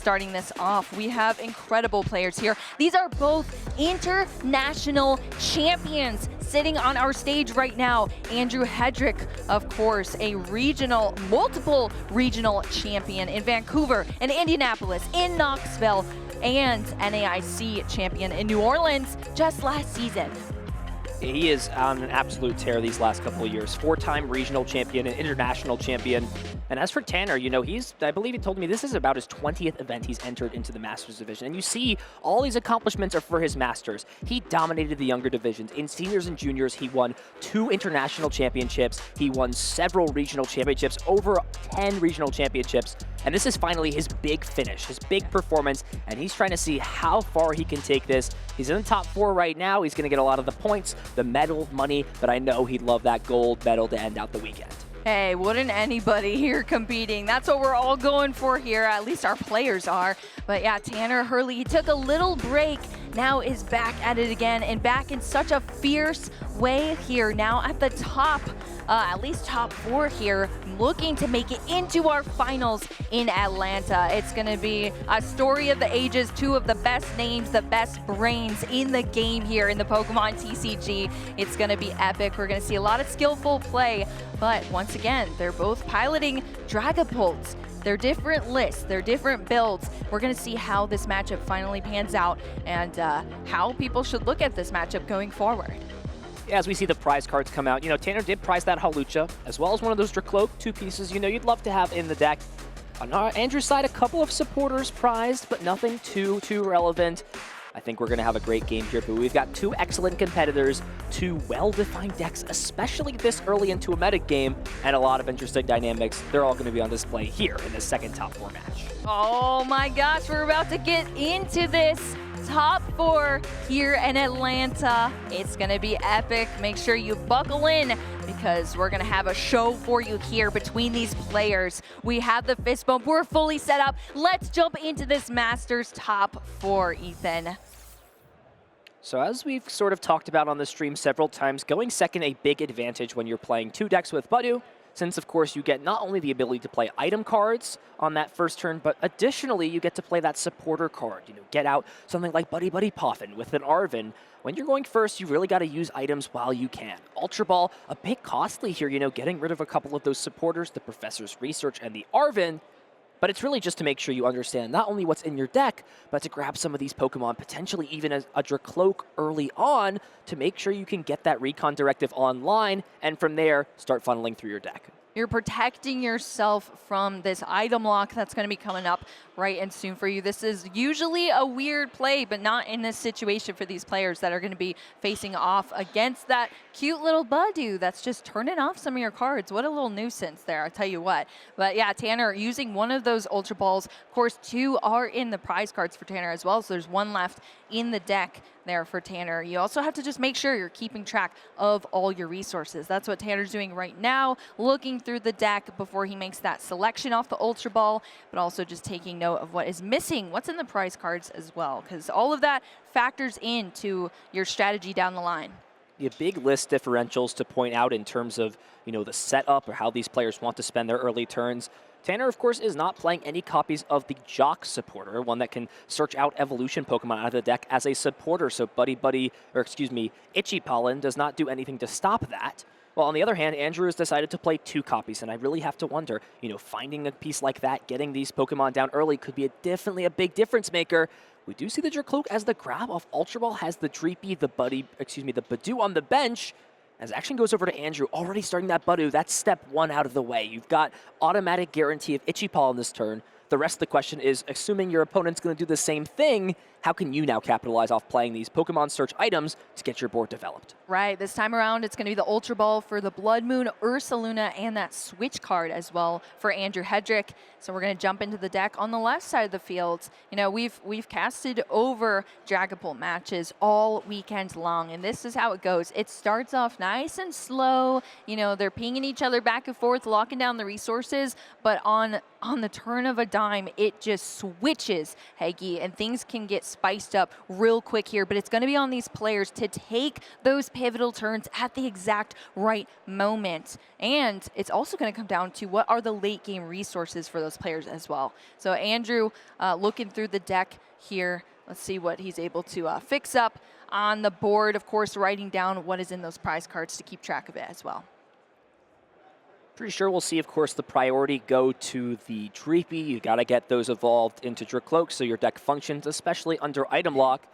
starting this off. We have incredible players here. These are both international champions sitting on our stage right now. Andrew Hedrick, of course, a multiple regional champion in Vancouver, in Indianapolis, in Knoxville, and NAIC champion in New Orleans just last season. He is on an absolute tear these last couple of years. 4-time regional champion and international champion. And as for Tanner, you know, I believe he told me this is about his 20th event he's entered into the Masters division. And you see all these accomplishments are for his Masters. He dominated the younger divisions. In seniors and juniors, he won 2 international championships. He won several regional championships, over 10 regional championships. And this is finally his big finish, his big performance. And he's trying to see how far he can take this. He's in the top 4 right now. He's going to get a lot of the points, the medal money, but I know he'd love that gold medal to end out the weekend. Hey, wouldn't anybody here competing? That's what we're all going for here, at least our players are. But yeah, Tanner Hurley, he took a little break, now is back at it again, and back in such a fierce way here, now at the top, at least top 4 here, looking to make it into our finals in Atlanta. It's gonna be a story of the ages, 2 of the best names, the best brains in the game here in the Pokemon TCG. It's gonna be epic. We're gonna see a lot of skillful play, but once again, they're both piloting Dragapults. They're different lists, they're different builds. We're gonna see how this matchup finally pans out and how people should look at this matchup going forward. As we see the prize cards come out, you know, Tanner did prize that Hawlucha, as well as one of those Dracloak 2 pieces, you know, you'd love to have in the deck. On Andrew's side, a couple of supporters prized, but nothing too relevant. I think we're going to have a great game here, but we've got 2 excellent competitors, 2 well-defined decks, especially this early into a meta game, and a lot of interesting dynamics. They're all going to be on display here in the second top 4 match. Oh my gosh, we're about to get into this top 4 here in Atlanta. It's gonna be epic. Make sure you buckle in because we're gonna have a show for you here between these players. We have the fist bump, we're fully set up. Let's jump into this Masters top 4, Ethan. So as we've sort of talked about on the stream several times, going second a big advantage when you're playing 2 decks with Badu, since of course you get not only the ability to play item cards on that first turn, but additionally you get to play that supporter card. You know, get out something like Buddy Buddy Poffin with an Arven. When you're going first, you really got to use items while you can. Ultra Ball, a bit costly here, you know, getting rid of a couple of those supporters, the Professor's Research and the Arven. But it's really just to make sure you understand not only what's in your deck, but to grab some of these Pokemon, potentially even a Dracloak early on, to make sure you can get that Recon Directive online, and from there, start funneling through your deck. You're protecting yourself from this item lock that's going to be coming up right and soon for you. This is usually a weird play, but not in this situation for these players that are going to be facing off against that cute little Badu that's just turning off some of your cards. What a little nuisance there, I'll tell you what. But yeah, Tanner using one of those Ultra Balls. Of course, 2 are in the prize cards for Tanner as well, so there's 1 left in the deck there for Tanner. You also have to just make sure you're keeping track of all your resources. That's what Tanner's doing right now, looking through the deck before he makes that selection off the Ultra Ball, but also just taking note of what is missing, what's in the prize cards as well, because all of that factors into your strategy down the line. The big list differentials to point out in terms of, you know, the setup or how these players want to spend their early turns. Tanner, of course, is not playing any copies of the Jock supporter, one that can search out evolution Pokemon out of the deck as a supporter. So Itchy Pollen does not do anything to stop that. Well, on the other hand, Andrew has decided to play 2 copies, and I really have to wonder, you know, finding a piece like that, getting these Pokemon down early could be definitely a big difference maker. We do see the Dracloak as the grab off Ultra Ball, has the Dreepy, the Badu on the bench. As action goes over to Andrew, already starting that Badu, that's step 1 out of the way. You've got automatic guarantee of Itchy Paw on this turn. The rest of the question is, assuming your opponent's going to do the same thing, how can you now capitalize off playing these Pokemon search items to get your board developed? Right, this time around it's going to be the Ultra Ball for the Blood Moon, Ursaluna, and that Switch card as well for Andrew Hedrick. So we're going to jump into the deck on the left side of the field. You know, we've casted over Dragapult matches all weekend long, and this is how it goes. It starts off nice and slow. You know, they're pinging each other back and forth, locking down the resources, but on the turn of a dime, dime, it just switches, Heggy, and things can get spiced up real quick here. But it's going to be on these players to take those pivotal turns at the exact right moment. And it's also going to come down to what are the late game resources for those players as well. So Andrew looking through the deck here. Let's see what he's able to fix up on the board. Of course, writing down what is in those prize cards to keep track of it as well. Pretty sure we'll see, of course, the priority go to the Dreepy. You got to get those evolved into Dracloak so your deck functions, especially under item lock.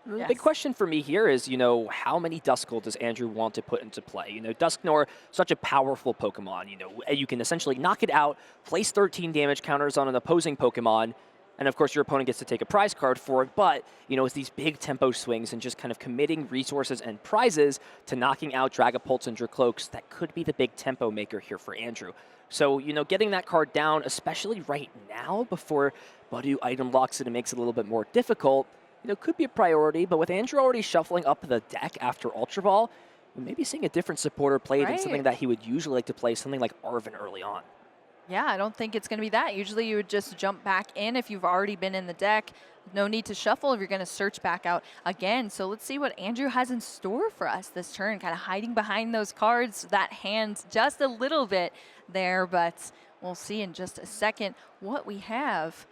Yes. The big question for me here is, how many Duskull does Andrew want to put into play? Dusknoir, such a powerful Pokemon. You can essentially knock it out, place 13 damage counters on an opposing Pokemon, and of course your opponent gets to take a prize card for it, but, it's these big tempo swings and just kind of committing resources and prizes to knocking out Dragapults and Dracloaks. That could be the big tempo maker here for Andrew. So, getting that card down, especially right now before Budu item locks it and makes it a little bit more difficult, could be a priority. But with Andrew already shuffling up the deck after Ultra Ball, we may be seeing a different supporter play than something that he would usually like to play, something like Arven early on. Yeah, I don't think it's going to be that. Usually you would just jump back in if you've already been in the deck. No need to shuffle if you're going to search back out again. So let's see what Andrew has in store for us this turn, kind of hiding behind those cards, that hand just a little bit there, but we'll see in just a second what we have.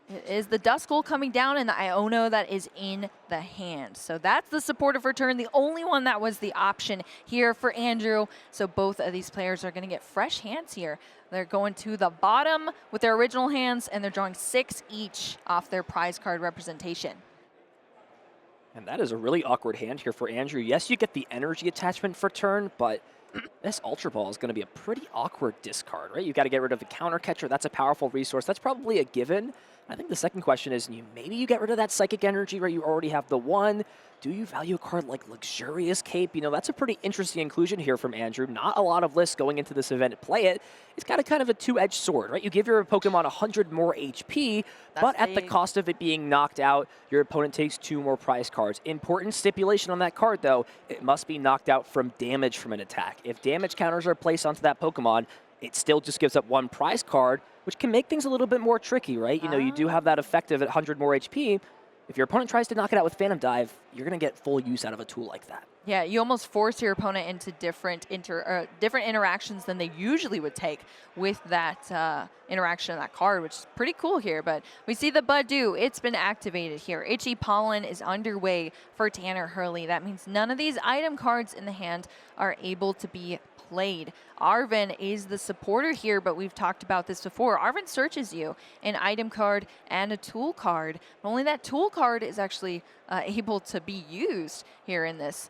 It is the Duskull coming down and the Iono that is in the hand. So that's the supportive return, the only one that was the option here for Andrew. So both of these players are going to get fresh hands here. They're going to the bottom with their original hands, and they're drawing 6 each off their prize card representation. And that is a really awkward hand here for Andrew. Yes, you get the energy attachment for turn, but this Ultra Ball is going to be a pretty awkward discard, right? You've got to get rid of the counter catcher. That's a powerful resource. That's probably a given. I think the second question is, maybe you get rid of that Psychic Energy where you already have the one. Do you value a card like Luxurious Cape? That's a pretty interesting inclusion here from Andrew. Not a lot of lists going into this event play it. It's got a kind of a two-edged sword, right? You give your Pokemon 100 more HP, but at the cost of it being knocked out, your opponent takes 2 more prize cards. Important stipulation on that card, though, it must be knocked out from damage from an attack. If damage counters are placed onto that Pokemon, it still just gives up 1 prize card, which can make things a little bit more tricky, right? You do have that effective at 100 more HP. If your opponent tries to knock it out with Phantom Dive, you're going to get full use out of a tool like that. Yeah, you almost force your opponent into different interactions than they usually would take with that interaction of that card, which is pretty cool here. But we see the Budu. It's been activated here. Itchy Pollen is underway for Tanner Hurley. That means none of these item cards in the hand are able to be played. Arven is the supporter here, but we've talked about this before. Arven searches you an item card and a tool card. Only that tool card is actually able to be used here in this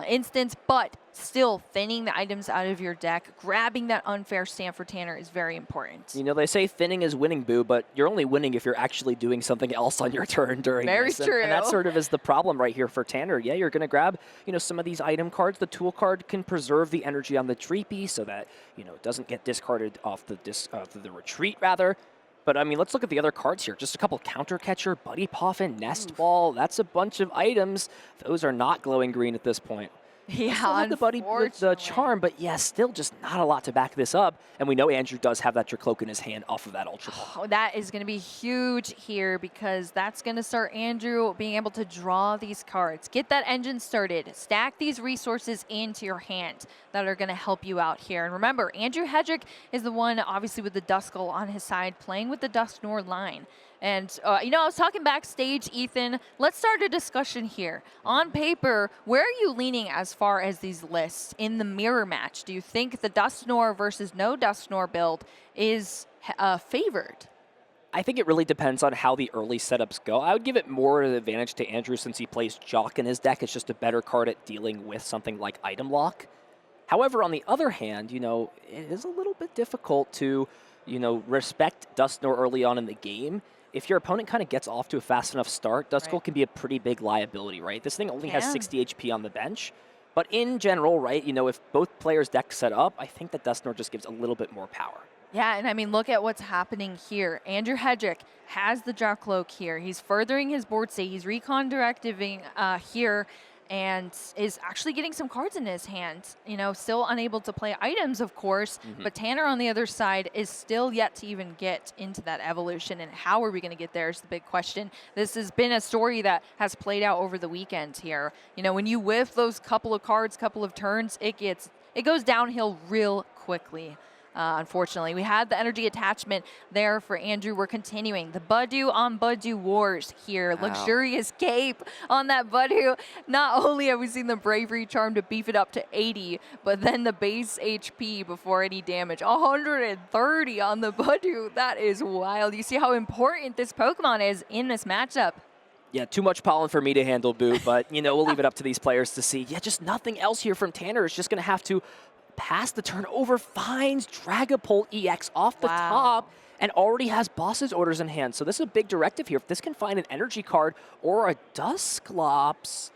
instance, but still thinning the items out of your deck, grabbing that unfair stamp for Tanner is very important. They say thinning is winning, Boo, but you're only winning if you're actually doing something else on your turn during this. Very true. And that sort of is the problem right here for Tanner. Yeah, you're going to grab, some of these item cards. The tool card can preserve the energy on the Dreepy so that, it doesn't get discarded off the retreat, rather. But, let's look at the other cards here. Just a couple Counter Catcher, Buddy Poffin, Nest Ball. That's a bunch of items. Those are not glowing green at this point. Yeah, the Buddy with the Charm, but yeah, still just not a lot to back this up. And we know Andrew does have that Dracloak in his hand off of that Ultra Ball. Oh, that is going to be huge here because that's going to start Andrew being able to draw these cards. Get that engine started. Stack these resources into your hand that are going to help you out here. And remember, Andrew Hedrick is the one, obviously, with the Duskull on his side, playing with the Dusknoir line. And, I was talking backstage, Ethan. Let's start a discussion here. On paper, where are you leaning as far as these lists in the mirror match? Do you think the Dusknoir versus no Dusknoir build is favored? I think it really depends on how the early setups go. I would give it more of an advantage to Andrew since he plays Jock in his deck. It's just a better card at dealing with something like item lock. However, on the other hand, it is a little bit difficult to, respect Dusknoir early on in the game. If your opponent kind of gets off to a fast enough start, Duskull can be a pretty big liability, right? This thing only has 60 HP on the bench. But in general, right, if both players' decks set up, I think that Dusknoir just gives a little bit more power. Yeah, and look at what's happening here. Andrew Hedrick has the Dracloak here. He's furthering his board state. He's recon directing here. and is actually getting some cards in his hand. You know, still unable to play items, of course, but Tanner on the other side is still yet to even get into that evolution. And how are we going to get there is the big question. This has been a story that has played out over the weekend here. You know, when you whiff those couple of cards, couple of turns, it goes downhill real quickly. Unfortunately, we had the energy attachment there for Andrew. We're continuing the Budu on Budu wars here. Wow. Luxurious cape on that Budu. Not only have we seen the bravery charm to beef it up to 80, but then the base HP before any damage. 130 on the Budu. That is wild. You see how important this Pokemon is in this matchup. Yeah, too much pollen for me to handle, Boo, but, you know, we'll leave it up to these players to see. Yeah, just nothing else here from Tanner. It's just going to have to pass the turnover, finds Dragapult EX off the top, and already has boss's orders in hand. So this is a big directive here. If this can find an energy card or a Dusclops,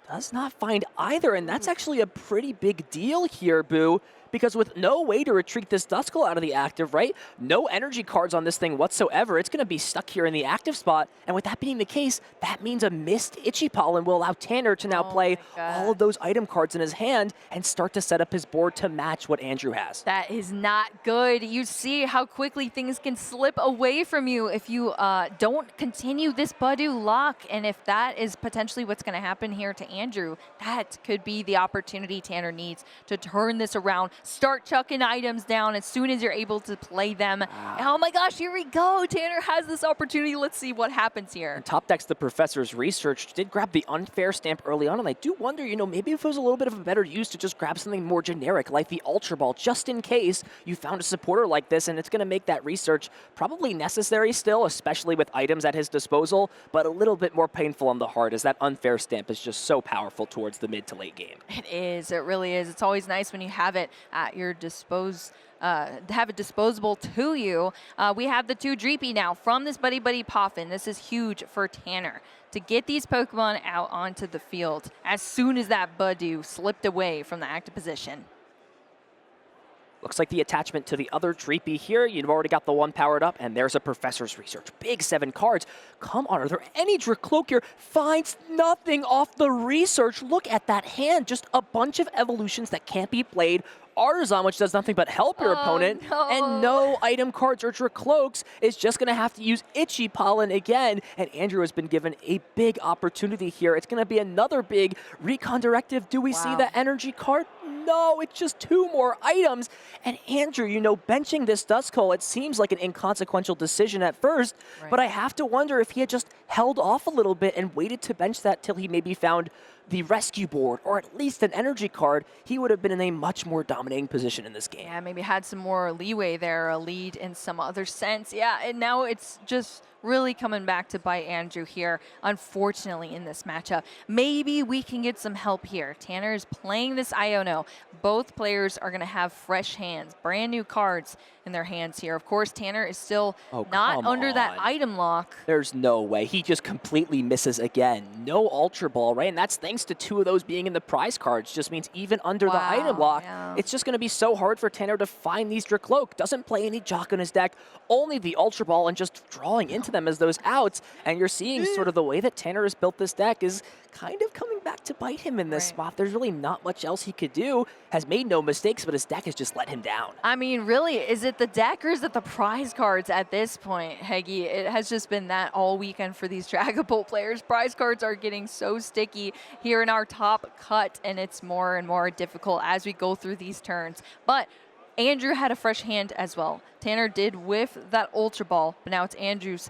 does not find either, and that's actually a pretty big deal here, Boo, because with no way to retreat this Duskull out of the active, right? No energy cards on this thing whatsoever. It's going to be stuck here in the active spot, and with that being the case, that means a missed Itchy Pollen will allow Tanner to now play all of those item cards in his hand and start to set up his board to match what Andrew has. That is not good. You see how quickly things can slip away from you if you don't continue this Budu lock, and if that is potentially what's going to happen here to Andrew, that could be the opportunity Tanner needs to turn this around. Start chucking items down as soon as you're able to play them. Oh my gosh, here we go. Tanner has this opportunity. Let's see what happens here. And top decks, the professor's research did grab the unfair stamp early on, and I do wonder, you know, maybe if it was a little bit of a better use to just grab something more generic like the Ultra Ball, just in case you found a supporter like this, and it's going to make that research probably necessary still, especially with items at his disposal, but a little bit more painful on the heart as that unfair stamp is just so powerful towards the mid to late game. It is. It really is. It's always nice when you have it at your have it disposable to you. We have the 2 Dreepy now from this Buddy Buddy Poffin. This is huge for Tanner to get these Pokemon out onto the field as soon as that Budu slipped away from the active position. Looks like the attachment to the other Dreepy here. You've already got the one powered up, and there's a Professor's Research. Big 7 cards. Come on, are there any Dracloak here? Finds nothing off the Research. Look at that hand. Just a bunch of evolutions that can't be played. Artisan, which does nothing but help your opponent, and no item cards or Dracloaks, is just going to have to use Itchy Pollen again, and Andrew has been given a big opportunity here. It's going to be another big Recon Directive. Do we see the energy card? No, it's just 2 more items. And Andrew, you know, benching this Duskull, it seems like an inconsequential decision at first, but I have to wonder if he had just held off a little bit and waited to bench that till he maybe found the rescue board or at least an energy card, he would have been in a much more dominating position in this game. Yeah, maybe had some more leeway there, a lead in some other sense. Yeah, and now it's just really coming back to bite Andrew here, unfortunately, in this matchup. Maybe we can get some help here. Tanner is playing this Iono. Both players are going to have fresh hands, brand new cards in their hands here. Of course, Tanner is still not under that item lock. There's no way. He just completely misses again. No Ultra Ball, right? And that's thanks to 2 of those being in the prize cards. Just means even under the item lock, it's just going to be so hard for Tanner to find these Dracloak. Doesn't play any Jock in his deck, only the Ultra Ball and just drawing into them as those outs. And you're seeing sort of the way that Tanner has built this deck is kind of coming back to bite him in this spot. There's really not much else he could do. Has made no mistakes, but his deck has just let him down. I mean, really, is it the deck or is it the prize cards at this point, Heggy? It has just been that all weekend for these Dragapult players. Prize cards are getting so sticky here in our top cut, and it's more and more difficult as we go through these turns. But Andrew had a fresh hand as well. Tanner did whiff that Ultra Ball, but now it's Andrew's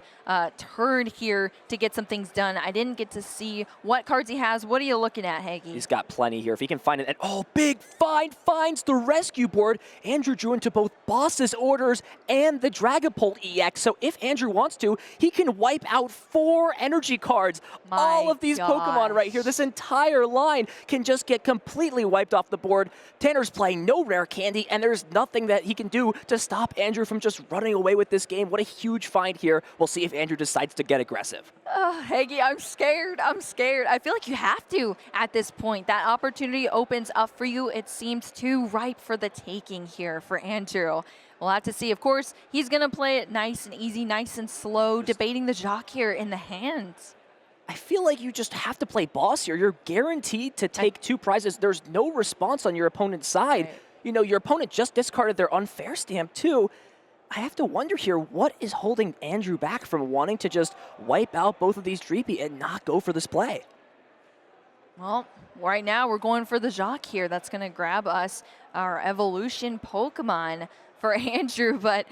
turn here to get some things done. I didn't get to see what cards he has. What are you looking at, Haggy? He's got plenty here. If he can find it, and big find, finds the rescue board. Andrew drew into both boss's orders and the Dragapult EX. So if Andrew wants to, he can wipe out 4 energy cards. All of these Pokemon right here, this entire line can just get completely wiped off the board. Tanner's playing no rare candy, and there's nothing that he can do to stop Andrew from just running away with this game. What a huge find here. We'll see if Andrew decides to get aggressive. Haggy, I'm scared. I'm scared. I feel like you have to at this point. That opportunity opens up for you. It seems too ripe for the taking here for Andrew. We'll have to see. Of course, he's going to play it nice and easy, nice and slow, debating the Jock here in the hands. I feel like you just have to play boss here. You're guaranteed to take 2 prizes. There's no response on your opponent's side. Right. You know, your opponent just discarded their unfair stamp too. I have to wonder here, what is holding Andrew back from wanting to just wipe out both of these Dreepy and not go for this play? Well, right now we're going for the Jacques here. That's going to grab us our evolution Pokemon for Andrew. But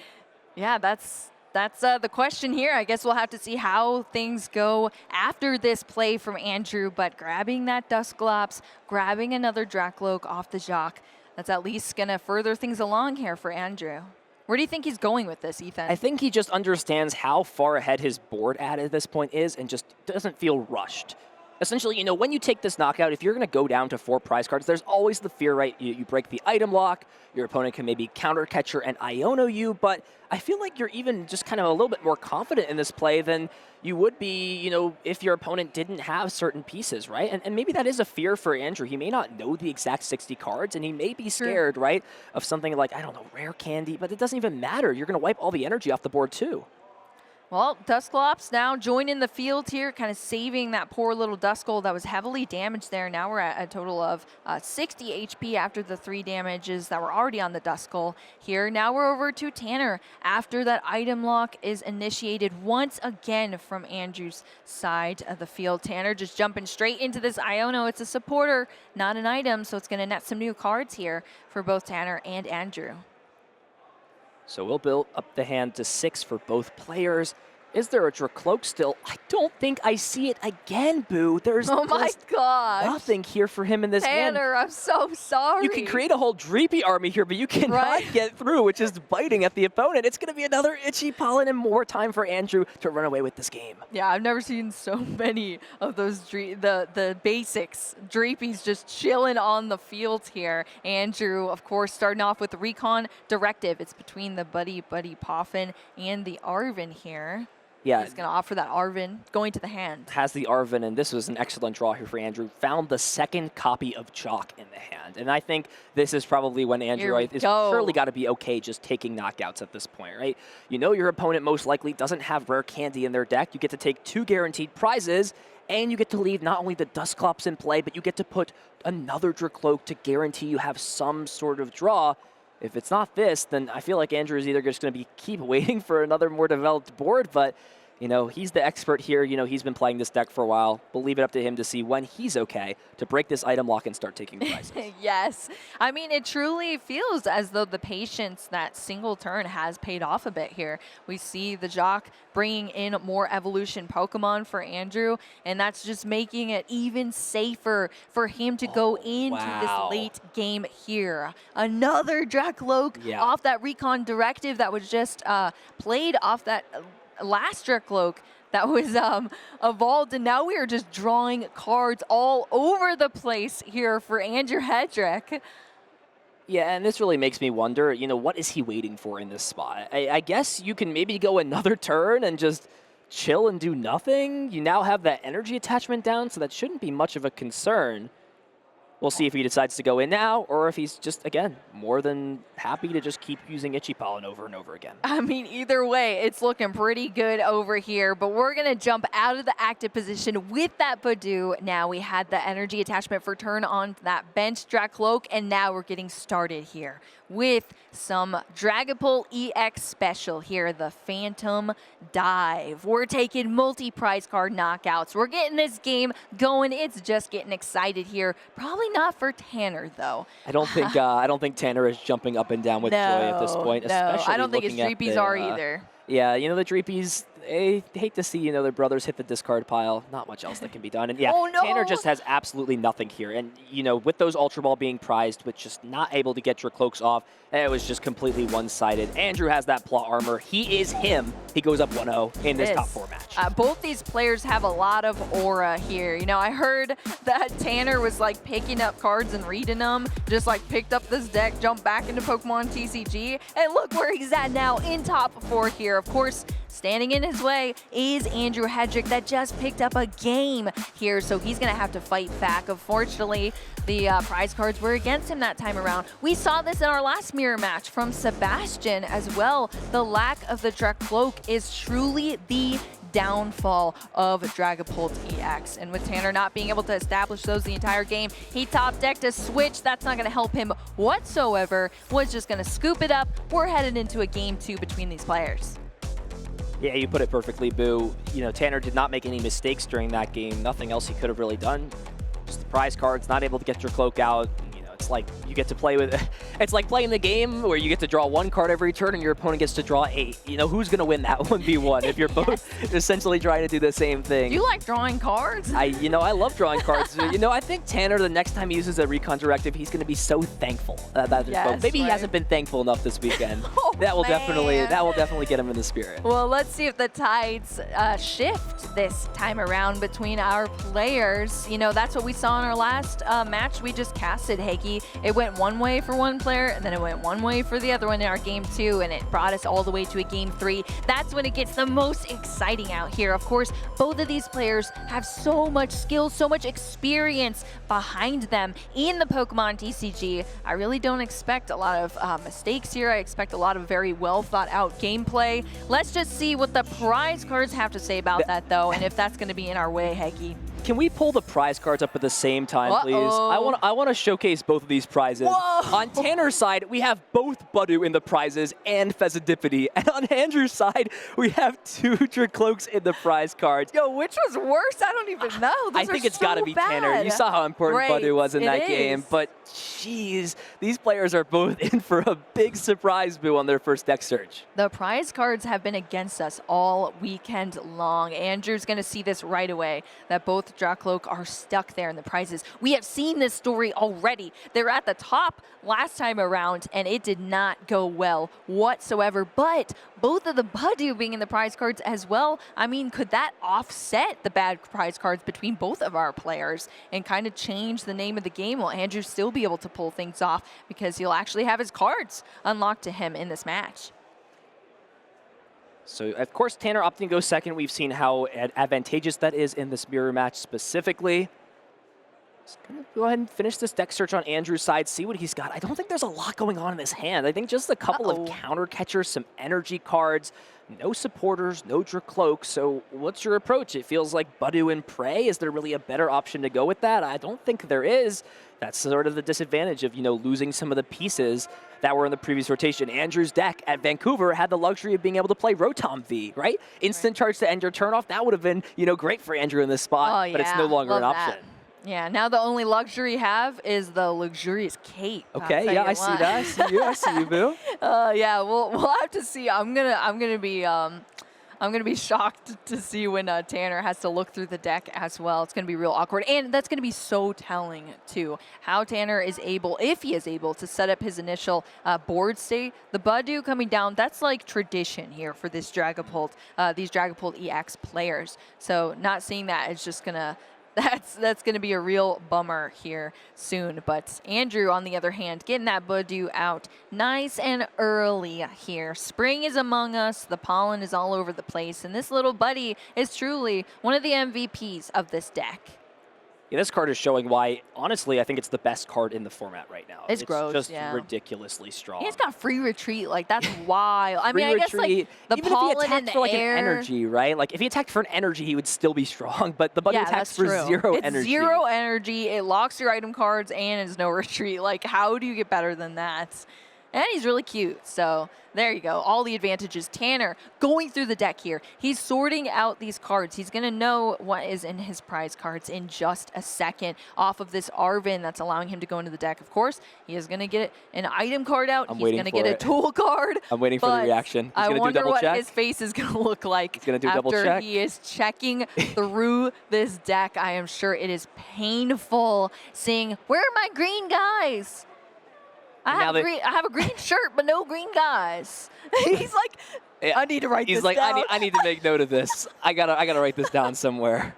yeah, that's the question here. I guess we'll have to see how things go after this play from Andrew. But grabbing that Dusclops, grabbing another Dracloak off the Jacques, that's at least going to further things along here for Andrew. Where do you think he's going with this, Ethan? I think he just understands how far ahead his board at this point is and just doesn't feel rushed. Essentially, you know, when you take this knockout, if you're going to go down to 4 prize cards, there's always the fear, right? You break the item lock, your opponent can maybe counter catcher and Iono you, but I feel like you're even just kind of a little bit more confident in this play than you would be, you know, if your opponent didn't have certain pieces, right? And maybe that is a fear for Andrew. He may not know the exact 60 cards, and he may be scared, right, of something like, I don't know, rare candy, but it doesn't even matter. You're going to wipe all the energy off the board, too. Well, Dusclops now joining the field here, kind of saving that poor little Duskull that was heavily damaged there. Now we're at a total of 60 HP after the 3 damages that were already on the Duskull here. Now we're over to Tanner after that item lock is initiated once again from Andrew's side of the field. Tanner just jumping straight into this Iono. It's a supporter, not an item, so it's going to net some new cards here for both Tanner and Andrew. So we'll build up the hand to 6 for both players. Is there a Dracloak still? I don't think I see it again, Boo. There's oh my gosh. nothing here for him in this hand. Tanner, I'm so sorry. You can create a whole Dreepy army here, but you cannot get through, which is biting at the opponent. It's going to be another Itchy Pollen and more time for Andrew to run away with this game. Yeah, I've never seen so many of those the basics. Dreepies just chilling on the field here. Andrew, of course, starting off with the Recon Directive. It's between the Buddy Poffin and the Arven here. Yeah. He's going to offer that Arven going to the hand. Has the Arven, and this was an excellent draw here for Andrew. Found the 2nd copy of Chalk in the hand. And I think this is probably when Andrew is surely got to be okay just taking knockouts at this point, right? You know your opponent most likely doesn't have rare candy in their deck. You get to take 2 guaranteed prizes, and you get to leave not only the Dusclops in play, but you get to put another Dracloak to guarantee you have some sort of draw. If it's not this, then I feel like Andrew is either just going to keep waiting for another more developed board, but you know, he's the expert here. You know, he's been playing this deck for a while. We'll leave it up to him to see when he's okay to break this item lock and start taking prizes. Yes. I mean, it truly feels as though the patience, that single turn, has paid off a bit here. We see the Jacques bringing in more evolution Pokemon for Andrew, and that's just making it even safer for him to go into this late game here. Another Dracloak off that Recon Directive that was just played off that last Dracloak that was evolved, and now we are just drawing cards all over the place here for Andrew Hedrick. Yeah, and this really makes me wonder, you know, what is he waiting for in this spot? I guess you can maybe go another turn and just chill and do nothing. You now have that energy attachment down, so that shouldn't be much of a concern. We'll see if he decides to go in now, or if he's just, again, more than happy to just keep using Itchy Pollen over and over again. I mean, either way, it's looking pretty good over here, but we're going to jump out of the active position with that Badoo. Now we had the energy attachment for turn on that bench Dracloak, and now we're getting started here with some Dragapult EX special here, the Phantom Dive. We're taking multi-prize card knockouts. We're getting this game going. It's just getting excited here. Probably not for Tanner, though. I don't think Tanner is jumping up and down with joy at this point. Especially I don't think his Dreepies are either. Yeah, you know, the Dreepies, they hate to see, you know, their brothers hit the discard pile. Not much else that can be done. And yeah, Tanner just has absolutely nothing here. And, you know, with those Ultra Ball being prized, but just not able to get Dracloaks off, it was just completely one-sided. Andrew has that plot armor. He is him. He goes up 1-0 in this top 4 match. Both these players have a lot of aura here. You know, I heard that Tanner was like picking up cards and reading them, just like picked up this deck, jumped back into Pokemon TCG, and look where he's at now in top 4 here. Of course, standing in his way is Andrew Hedrick that just picked up a game here, so he's going to have to fight back. Unfortunately, the prize cards were against him that time around. We saw this in our last mirror match from Sebastian as well. The lack of the Dracloak is truly the downfall of Dragapult EX. And with Tanner not being able to establish those the entire game, he top decked a switch. That's not going to help him whatsoever. Was just going to scoop it up. We're headed into a game 2 between these players. Yeah, you put it perfectly, Boo. You know, Tanner did not make any mistakes during that game. Nothing else he could have really done. Just the prize cards, not able to get your cloak out. You know, it's like you get to play with it's like playing the game where you get to draw 1 card every turn and your opponent gets to draw 8. You know, who's going to win that 1v1 if you're both essentially trying to do the same thing? Do you like drawing cards? I love drawing cards. You know, I think Tanner, the next time he uses a recon directive, he's going to be so thankful that maybe he hasn't been thankful enough this weekend. That will definitely get him in the spirit. Well, let's see if the tides shift this time around between our players. You know, that's what we saw in our last match we just casted, Heggy. It went one way for one player, and then it went one way for the other one in our game 2, and it brought us all the way to a game 3. That's when it gets the most exciting out here. Of course, both of these players have so much skill, so much experience behind them in the Pokemon TCG. I really don't expect a lot of mistakes here. I expect a lot of very well thought out gameplay. Let's just see what the prize cards have to say about that though, and if that's going to be in our way, Heggy. Can we pull the prize cards up at the same time, please? I want to showcase both of these prizes. Whoa. On Tanner's side, we have both Budu in the prizes and Pheasantipity. And on Andrew's side, we have 2 Dracloaks in the prize cards. Yo, which was worse? I don't even know. I think it's got to be Tanner. You saw how important Budu was in that game. But, jeez, these players are both in for a big surprise, Boo, on their first deck search. The prize cards have been against us all weekend long. Andrew's going to see this right away, that both Dracloak are stuck there in the prizes. We have seen this story already. They were at the top last time around, and it did not go well whatsoever. But both of the Budu being in the prize cards as well, I mean, could that offset the bad prize cards between both of our players and kind of change the name of the game? Will Andrew still be able to pull things off because he'll actually have his cards unlocked to him in this match? So, of course, Tanner opting to go second. We've seen how advantageous that is in this mirror match specifically. Just going to go ahead and finish this deck search on Andrew's side, see what he's got. I don't think there's a lot going on in this hand. I think just a couple of counter catchers, some energy cards, no supporters, no Dracloak. So what's your approach? It feels like Budu and Prey. Is there really a better option to go with that? I don't think there is. That's sort of the disadvantage of, you know, losing some of the pieces that were in the previous rotation. Andrew's deck at Vancouver had the luxury of being able to play Rotom V, right? Instant charge to end your turn off. That would have been, you know, great for Andrew in this spot, but it's no longer an option. Yeah, now the only luxury you have is the luxurious cape. Okay, yeah, I see that. I see you. I see you, Boo. Yeah, we'll have to see. I'm gonna be shocked to see when Tanner has to look through the deck as well. It's gonna be real awkward, and that's gonna be so telling too. How Tanner is able, if he is able, to set up his initial board state. The Budu coming down, that's like tradition here for this Dragapult, these Dragapult EX players. So not seeing that is just gonna. That's going to be a real bummer here soon. But Andrew, on the other hand, getting that Budu out nice and early here. Spring is among us. The pollen is all over the place. And this little buddy is truly one of the MVPs of this deck. Yeah, this card is showing why, honestly, I think it's the best card in the format right now. It's gross, just ridiculously strong. He's got free retreat, like that's wild. I mean, I guess like the even pollen if he attacked in the for like air. an energy, right? Like if he attacked for an energy, he would still be strong. But the Budu attacks for zero energy. It's zero energy. It locks your item cards and is no retreat. Like how do you get better than that? And he's really cute, so there you go. All the advantages. Tanner going through the deck here. He's sorting out these cards. He's going to know what is in his prize cards in just a second off of this Arvin that's allowing him to go into the deck. Of course, he is going to get an item card out. He's going to get a tool card. I'm waiting for the reaction. I wonder what his face is going to look like He's gonna do double check. after he is checking through this deck. I am sure it is painful seeing, where are my green guys? I have a green shirt, but no green guys. He's like, I need to write this down. He's like, I need to make note of this. I gotta write this down somewhere.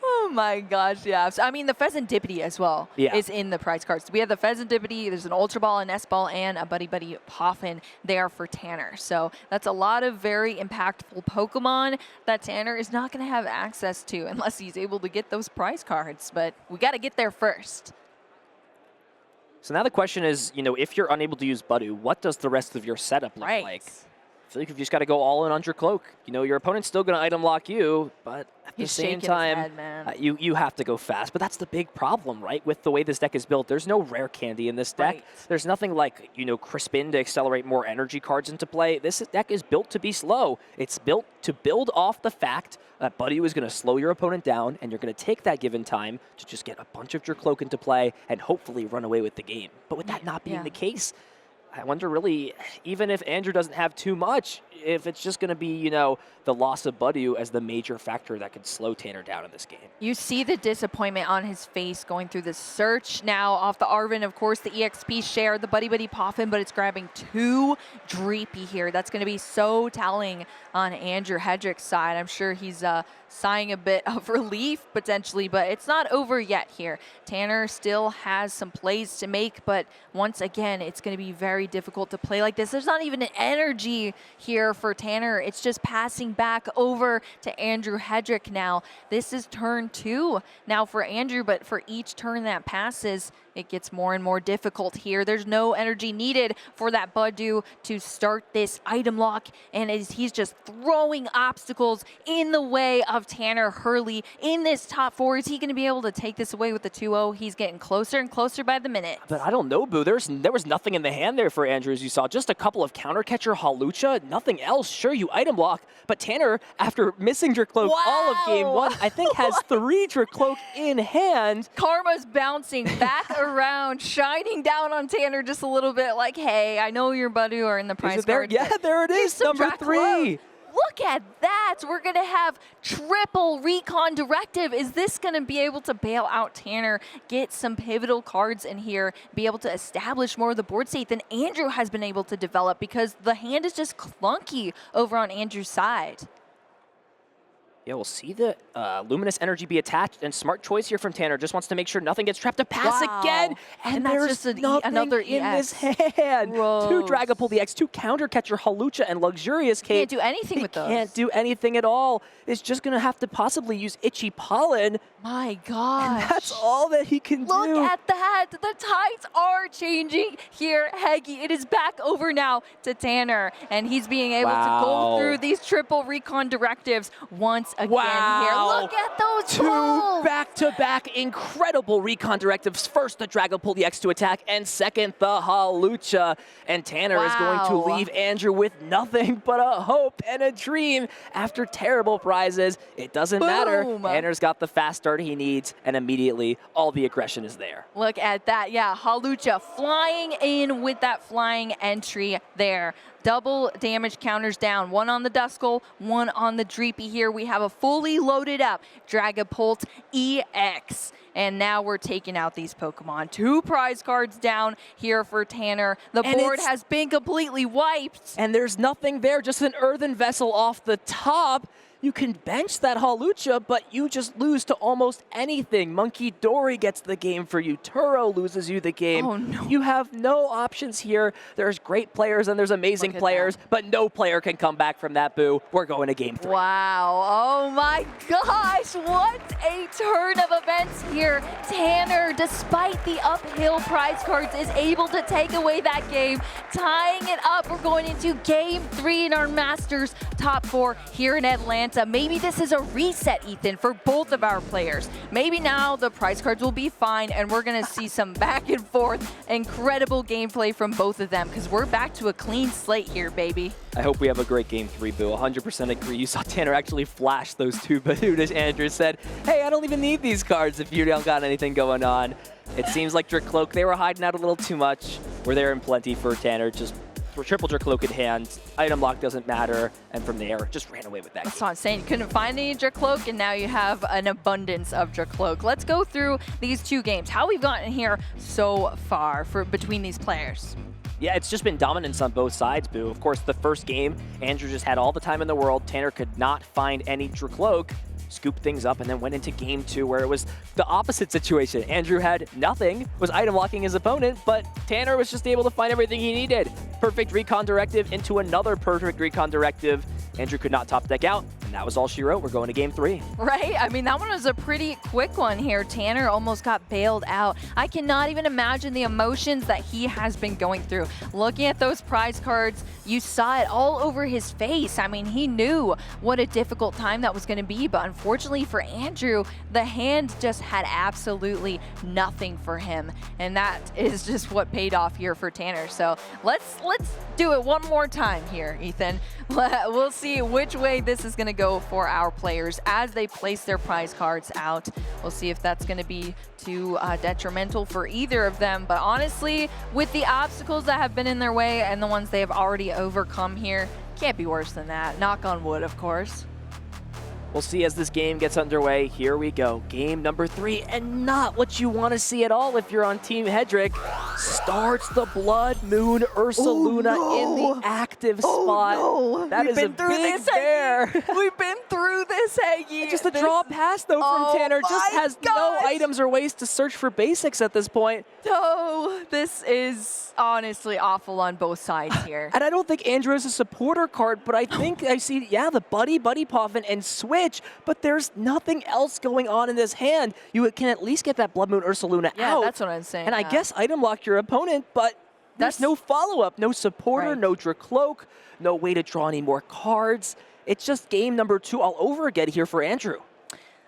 Oh my gosh, yeah. So, I mean, the Pheasantipity as well is in the prize cards. We have the Pheasantipity, there's an Ultra Ball, a Nest Ball, and a Buddy Buddy Poffin there for Tanner. So that's a lot of very impactful Pokemon that Tanner is not going to have access to unless he's able to get those prize cards. But we got to get there first. So now the question is, you know, if you're unable to use Budu, what does the rest of your setup look like? feel like you've just got to go all in on your cloak. You know, your opponent's still going to item lock you, but at the same time, you have to go fast. But that's the big problem, right? With the way this deck is built, there's no rare candy in this deck. Right. There's nothing like, you know, Crispin to accelerate more energy cards into play. This deck is built to be slow. It's built to build off the fact that Buddy is going to slow your opponent down, and you're going to take that given time to just get a bunch of your cloak into play and hopefully run away with the game. But with that not being the case, I wonder really, even if Andrew doesn't have too much, if it's just going to be, you know, the loss of Buddy as the major factor that could slow Tanner down in this game. You see the disappointment on his face going through the search. Now off the Arven, of course, the EXP share, the Buddy Poffin, but it's grabbing 2 Dreepy here. That's going to be so telling on Andrew Hedrick's side. I'm sure he's sighing a bit of relief potentially, but it's not over yet here. Tanner still has some plays to make, but once again, it's going to be very difficult to play like this. There's not even an energy here for Tanner. It's just passing back over to Andrew Hedrick now. This is turn 2 now for Andrew, but for each turn that passes, it gets more and more difficult here. There's no energy needed for that Budu to start this item lock, and he's just throwing obstacles in the way of Tanner Hurley in this top 4. Is he going to be able to take this away with the 2-0? He's getting closer and closer by the minute. But I don't know, Boo. There was nothing in the hand there for Andrew, as you saw. Just a couple of counter catcher Halucha, nothing else. Sure, you item lock, but Tanner, after missing your cloak all of game 1, I think has 3 your cloak in hand. Karma's bouncing back around, shining down on Tanner just a little bit like, hey, I know your Budu are in the prize card. Yeah, there it is, number 3. Look at that. We're going to have triple recon directive. Is this going to be able to bail out Tanner, get some pivotal cards in here, be able to establish more of the board state than Andrew has been able to develop, because the hand is just clunky over on Andrew's side? Yeah, we'll see the Luminous Energy be attached, and smart choice here from Tanner. Just wants to make sure nothing gets trapped to pass again. And there's just another in this hand. Gross. 2 Dragapult EX, 2 Counter Catcher Halucha, and Luxurious Cape. Can't do anything with those. Can't do anything at all. It's just going to have to possibly use Itchy Pollen. My gosh. And that's all that he can do. Look at that. The tides are changing here, Heggy. It is back over now to Tanner, and he's being able to go through these triple recon directives once again here. Look at those 2 back-to-back incredible recon directives. First, the Dragapult EX to attack, and second, the Halucha. And Tanner is going to leave Andrew with nothing but a hope and a dream after terrible prizes. It doesn't matter. Tanner's got the fast start he needs, and immediately all the aggression is there. Look at that. Yeah, Halucha flying in with that flying entry there. Double damage counters down. 1 on the Duskull, 1 on the Dreepy here. We have a fully loaded up Dragapult EX. And now we're taking out these Pokemon. 2 prize cards down here for Tanner. The board has been completely wiped. And there's nothing there, just an earthen vessel off the top. You can bench that Halucha, but you just lose to almost anything. Monkey Dory gets the game for you. Turo loses you the game. Oh, no. You have no options here. There's great players and there's amazing players, but no player can come back from that, Boo. We're going to game 3. Wow. Oh my gosh. What a turn of events here. Tanner, despite the uphill prize cards, is able to take away that game, tying it up. We're going into game 3 in our Masters top 4 here in Atlanta. Maybe this is a reset, Ethan, for both of our players. Maybe now the prize cards will be fine, and we're going to see some back and forth, incredible gameplay from both of them, because we're back to a clean slate here, baby. I hope we have a great game 3, Boo. 100% agree. You saw Tanner actually flash those 2 Badudas. Andrew said, hey, I don't even need these cards if you don't got anything going on. It seems like Dracloak, they were hiding out a little too much. We're there in plenty for Tanner. Just triple Dracloak in hand, item lock doesn't matter, and from there, just ran away with that. That's what I'm saying. You couldn't find any Dracloak, and now you have an abundance of Dracloak. Let's go through these 2 games. How we've gotten here so far between these players. Yeah, it's just been dominance on both sides, Boo. Of course, the first game, Andrew just had all the time in the world. Tanner could not find any Dracloak, scooped things up, and then went into game 2 where it was the opposite situation. Andrew had nothing, was item locking his opponent, but Tanner was just able to find everything he needed. Perfect recon directive into another perfect recon directive. Andrew could not top deck out, and And that was all she wrote. We're going to game 3. Right? I mean, that one was a pretty quick one here. Tanner almost got bailed out. I cannot even imagine the emotions that he has been going through. Looking at those prize cards, you saw it all over his face. I mean, he knew what a difficult time that was going to be, but unfortunately for Andrew, the hand just had absolutely nothing for him. And that is just what paid off here for Tanner. So let's do it one more time here, Ethan. We'll see which way this is going to go for our players as they place their prize cards out. We'll see if that's going to be too detrimental for either of them. But honestly, with the obstacles that have been in their way and the ones they have already overcome here, can't be worse than that. Knock on wood, of course. We'll see as this game gets underway. Here we go. Game number 3, and not what you want to see at all if you're on Team Hedrick. Starts the Blood Moon Ursaluna in the active spot. No. That is a big bear. We've been through this, Haggy. Just a draw pass, though, from Tanner. Just has no items or ways to search for basics at this point. Oh, this is honestly awful on both sides here. And I don't think Andrew is a supporter card, but I think I see, yeah, the Buddy Puffin and Switch, but there's nothing else going on in this hand. You can at least get that Blood Moon Ursaluna out. Yeah, that's what I'm saying. And I guess item lock your opponent, but there's no follow-up, no supporter, no Dracloak, no way to draw any more cards. It's just game number 2 all over again here for Andrew.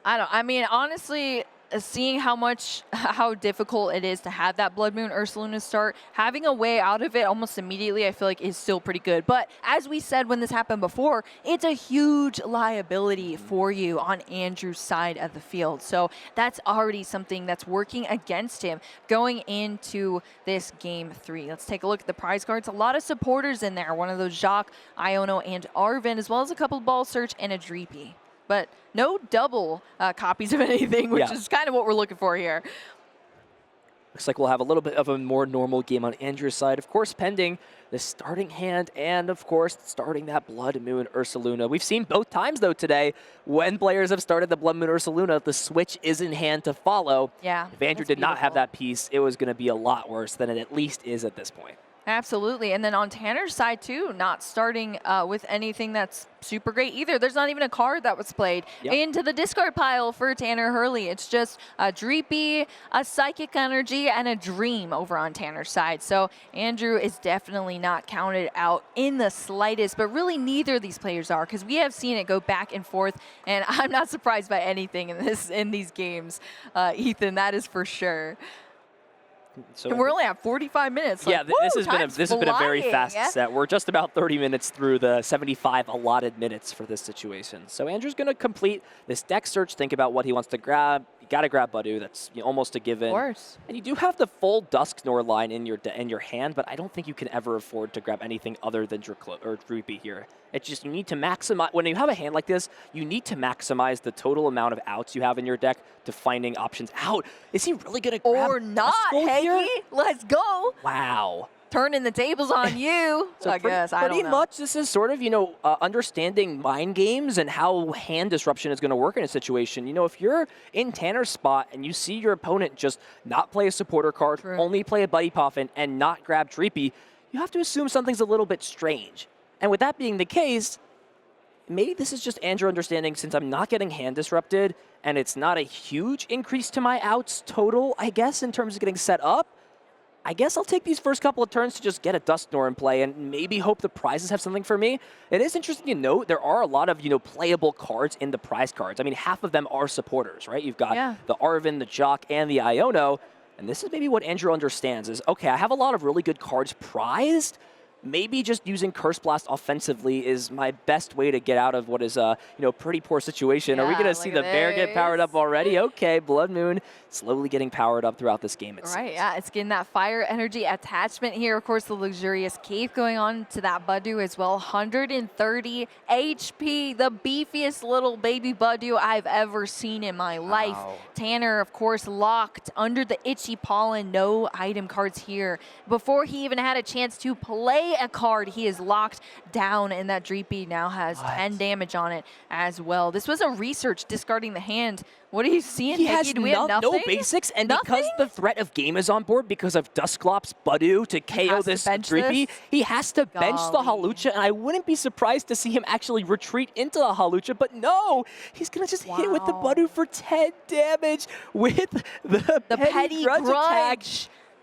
I mean, honestly, seeing how difficult it is to have that Blood Moon Ursaluna start, having a way out of it almost immediately, I feel like is still pretty good. But as we said when this happened before, it's a huge liability for you on Andrew's side of the field. So that's already something that's working against him going into this game 3. Let's take a look at the prize cards. A lot of supporters in there. One of those Jacques, Iono, and Arvin, as well as a couple of Ball Search and a Dreepy. But no double copies of anything, which is kind of what we're looking for here. Looks like we'll have a little bit of a more normal game on Andrew's side. Of course, pending the starting hand and, of course, starting that Blood Moon Ursaluna. We've seen both times, though, today, when players have started the Blood Moon Ursaluna, the switch is in hand to follow. Yeah, if Andrew did not have that piece, it was going to be a lot worse than it at least is at this point. Absolutely. And then on Tanner's side, too, not starting with anything that's super great either. There's not even a card that was played into the discard pile for Tanner Hurley. It's just a Dreepy, a Psychic Energy, and a Dream over on Tanner's side. So Andrew is definitely not counted out in the slightest, but really neither of these players are, because we have seen it go back and forth, and I'm not surprised by anything in these games, Ethan, that is for sure. So and we're only at 45 minutes. Yeah, like, this has been a very fast set. We're just about 30 minutes through the 75 allotted minutes for this situation. So Andrew's going to complete this deck search, think about what he wants to grab. You got to grab Badu. That's almost a given. Of course. And you do have the full Dusknoir line in your hand, but I don't think you can ever afford to grab anything other than Dreepy here. It's just you need to maximize. When you have a hand like this, you need to maximize the total amount of outs you have in your deck to finding options out. Is he really going to grab or not, Haggy? Let's go. Wow. Turning the tables on you. So I guess, I don't know. Pretty much this is sort of, understanding mind games and how hand disruption is going to work in a situation. If you're in Tanner's spot and you see your opponent just not play a supporter card, only play a Buddy Puffin, and not grab Dreepy, you have to assume something's a little bit strange. And with that being the case, maybe this is just Andrew understanding, since I'm not getting hand disrupted and it's not a huge increase to my outs total, I guess, in terms of getting set up, I guess I'll take these first couple of turns to just get a Dusknoir in play and maybe hope the prizes have something for me. It is interesting to note there are a lot of, playable cards in the prize cards. I mean, half of them are supporters, right? You've got the Arvin, the Jacques, and the Iono. And this is maybe what Andrew understands is, okay, I have a lot of really good cards prized. Maybe just using Curse Blast offensively is my best way to get out of what is a pretty poor situation. Are we going to see the bear get powered up already? Okay, Blood Moon slowly getting powered up throughout this game. Right, yeah, it's getting that fire energy attachment here. Of course, the luxurious cape going on to that Badu as well. 130 HP, the beefiest little baby Badu I've ever seen in my life. Tanner, of course, locked under the Itchy Pollen. No item cards here. Before he even had a chance to play play a card, he is locked down, and that Dreepy now has 10 damage on it as well. This was a research discarding the hand. What are you seeing, He Higgy? has Do we have nothing? no basics, and Nothing? because the threat of game is on board, because of Dusclops Budew to KO this Dreepy, he has to bench the Hawlucha, and I wouldn't be surprised to see him actually retreat into the Hawlucha, but no! He's gonna just hit with the Budew for 10 damage with the Petty Grudge attack.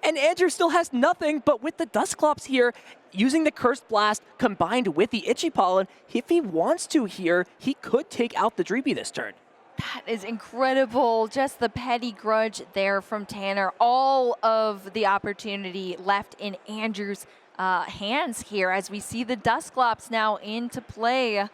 And Andrew still has nothing, but with the Dusclops here, using the Cursed Blast combined with the Itchy Pollen, if he wants to here, he could take out the Dreepy this turn. That is incredible. Just the Petty Grudge there from Tanner. All of the opportunity left in Andrew's hands here as we see the Dusclops now into play.